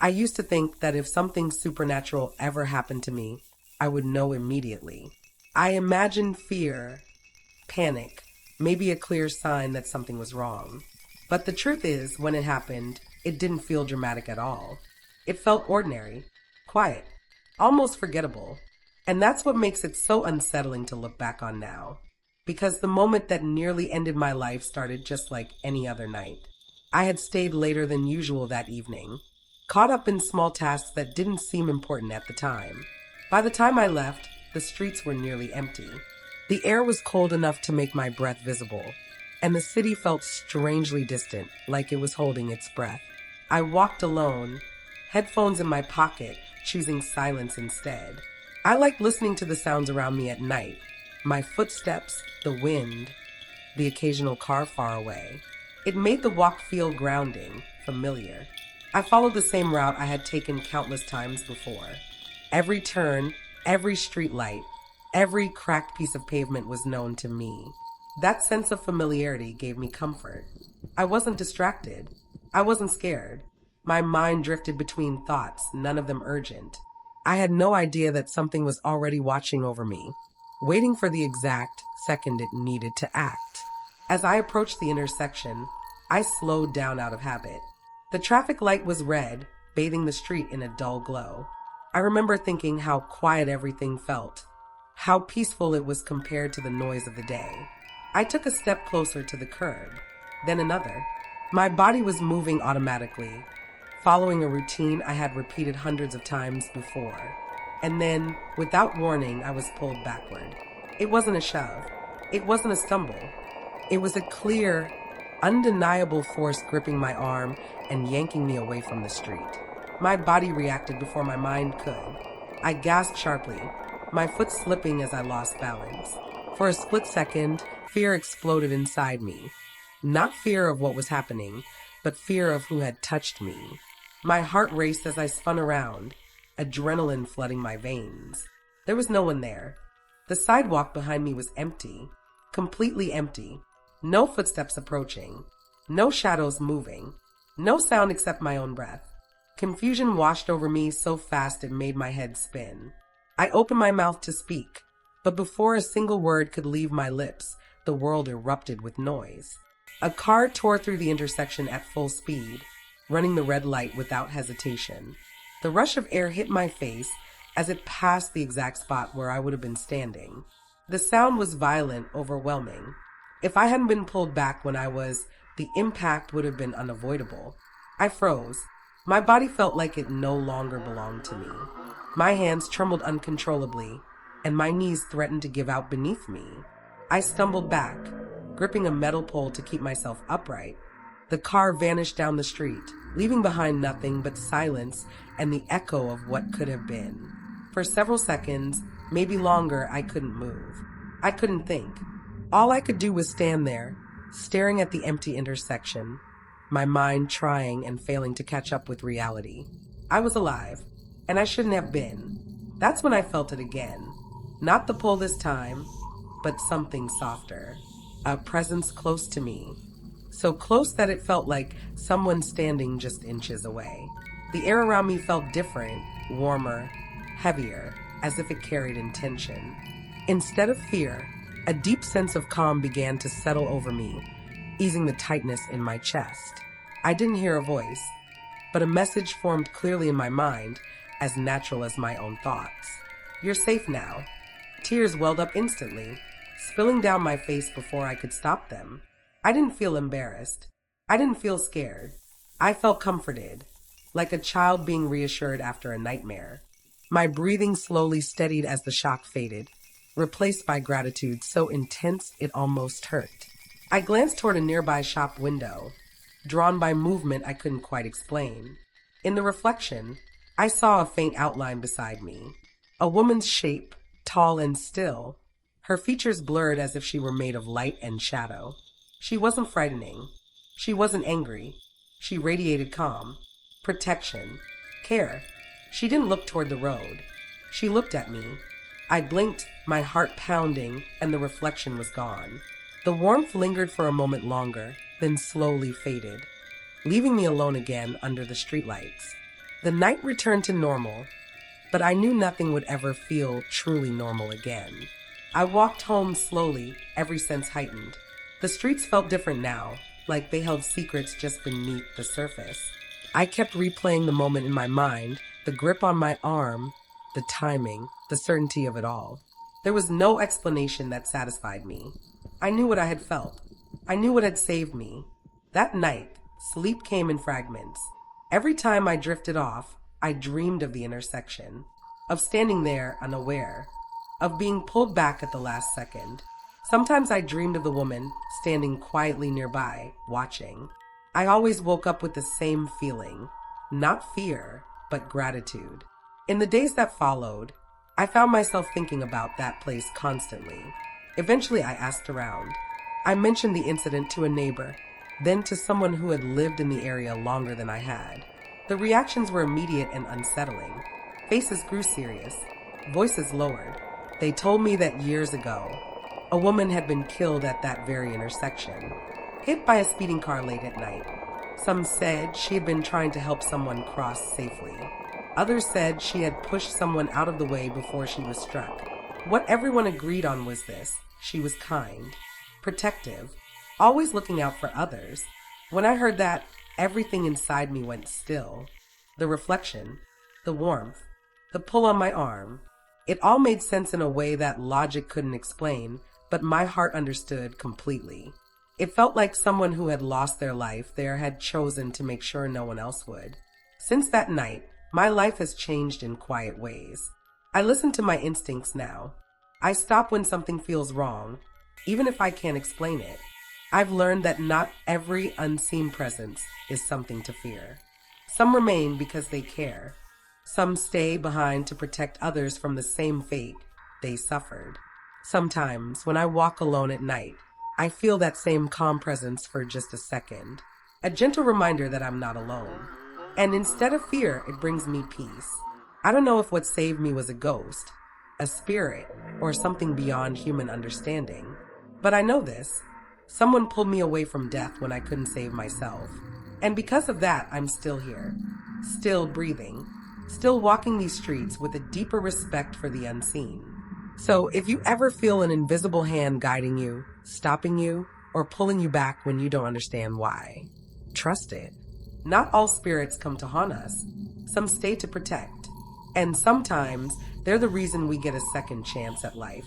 I used to think that if something supernatural ever happened to me, I would know immediately. I imagined fear, panic, maybe a clear sign that something was wrong. But the truth is, when it happened, it didn't feel dramatic at all. It felt ordinary, quiet, almost forgettable. And that's what makes it so unsettling to look back on now. Because the moment that nearly ended my life started just like any other night. I had stayed later than usual that evening, caught up in small tasks that didn't seem important at the time. By the time I left, the streets were nearly empty. The air was cold enough to make my breath visible, and the city felt strangely distant, like it was holding its breath. I walked alone, headphones in my pocket, choosing silence instead. I liked listening to the sounds around me at night, my footsteps, the wind, the occasional car far away. It made the walk feel grounding, familiar. I followed the same route I had taken countless times before. Every turn, every street light, every cracked piece of pavement was known to me. That sense of familiarity gave me comfort. I wasn't distracted. I wasn't scared. My mind drifted between thoughts, none of them urgent. I had no idea that something was already watching over me, waiting for the exact second it needed to act. As I approached the intersection, I slowed down out of habit. The traffic light was red, bathing the street in a dull glow. I remember thinking how quiet everything felt, how peaceful it was compared to the noise of the day. I took a step closer to the curb, then another. My body was moving automatically, following a routine I had repeated hundreds of times before. And then, without warning, I was pulled backward. It wasn't a shove. It wasn't a stumble. It was a clear, undeniable force gripping my arm and yanking me away from the street. My body reacted before my mind could. I gasped sharply, my foot slipping as I lost balance. For a split second, fear exploded inside me. Not fear of what was happening, but fear of who had touched me. My heart raced as I spun around, adrenaline flooding my veins. There was no one there. The sidewalk behind me was empty, completely empty. No footsteps approaching, no shadows moving, no sound except my own breath. Confusion washed over me so fast it made my head spin. I opened my mouth to speak, but before a single word could leave my lips, the world erupted with noise. A car tore through the intersection at full speed, running the red light without hesitation. The rush of air hit my face as it passed the exact spot where I would have been standing. The sound was violent, overwhelming. If I hadn't been pulled back when the impact would have been unavoidable. I froze. My body felt like it no longer belonged to me. My hands trembled uncontrollably, and my knees threatened to give out beneath me. I stumbled back, gripping a metal pole to keep myself upright. The car vanished down the street, leaving behind nothing but silence and the echo of what could have been. For several seconds, maybe longer, I couldn't move. I couldn't think. All I could do was stand there, staring at the empty intersection, my mind trying and failing to catch up with reality. I was alive, and I shouldn't have been. That's when I felt it again. Not the pull this time, but something softer. A presence close to me. So close that it felt like someone standing just inches away. The air around me felt different, warmer, heavier, as if it carried intention. Instead of fear, a deep sense of calm began to settle over me, easing the tightness in my chest. I didn't hear a voice, but a message formed clearly in my mind, as natural as my own thoughts. You're safe now. Tears welled up instantly, spilling down my face before I could stop them. I didn't feel embarrassed. I didn't feel scared. I felt comforted, like a child being reassured after a nightmare. My breathing slowly steadied as the shock faded, replaced by gratitude so intense it almost hurt. I glanced toward a nearby shop window, drawn by movement I couldn't quite explain. In the reflection, I saw a faint outline beside me. A woman's shape, tall and still, her features blurred as if she were made of light and shadow. She wasn't frightening. She wasn't angry. She radiated calm, protection, care. She didn't look toward the road. She looked at me. I blinked, my heart pounding, and the reflection was gone. The warmth lingered for a moment longer, then slowly faded, leaving me alone again under the streetlights. The night returned to normal, but I knew nothing would ever feel truly normal again. I walked home slowly, every sense heightened. The streets felt different now, like they held secrets just beneath the surface. I kept replaying the moment in my mind, the grip on my arm, the timing, the certainty of it all. There was no explanation that satisfied me. I knew what I had felt. I knew what had saved me. That night, sleep came in fragments. Every time I drifted off, I dreamed of the intersection, of standing there unaware, of being pulled back at the last second. Sometimes I dreamed of the woman standing quietly nearby, watching. I always woke up with the same feeling, not fear, but gratitude. In the days that followed, I found myself thinking about that place constantly. Eventually, I asked around. I mentioned the incident to a neighbor, then to someone who had lived in the area longer than I had. The reactions were immediate and unsettling. Faces grew serious, voices lowered. They told me that years ago, a woman had been killed at that very intersection, hit by a speeding car late at night. Some said she had been trying to help someone cross safely. Others said she had pushed someone out of the way before she was struck. What everyone agreed on was this: she was kind, protective, always looking out for others. When I heard that, everything inside me went still. The reflection, the warmth, the pull on my arm. It all made sense in a way that logic couldn't explain, but my heart understood completely. It felt like someone who had lost their life there had chosen to make sure no one else would. Since that night, my life has changed in quiet ways. I listen to my instincts now. I stop when something feels wrong, even if I can't explain it. I've learned that not every unseen presence is something to fear. Some remain because they care. Some stay behind to protect others from the same fate they suffered. Sometimes, when I walk alone at night, I feel that same calm presence for just a second. A gentle reminder that I'm not alone. And instead of fear, it brings me peace. I don't know if what saved me was a ghost, a spirit, or something beyond human understanding. But I know this. Someone pulled me away from death when I couldn't save myself. And because of that, I'm still here. Still breathing. Still walking these streets with a deeper respect for the unseen. So if you ever feel an invisible hand guiding you, stopping you, or pulling you back when you don't understand why, trust it. Not all spirits come to haunt us. Some stay to protect. And sometimes they're the reason we get a second chance at life.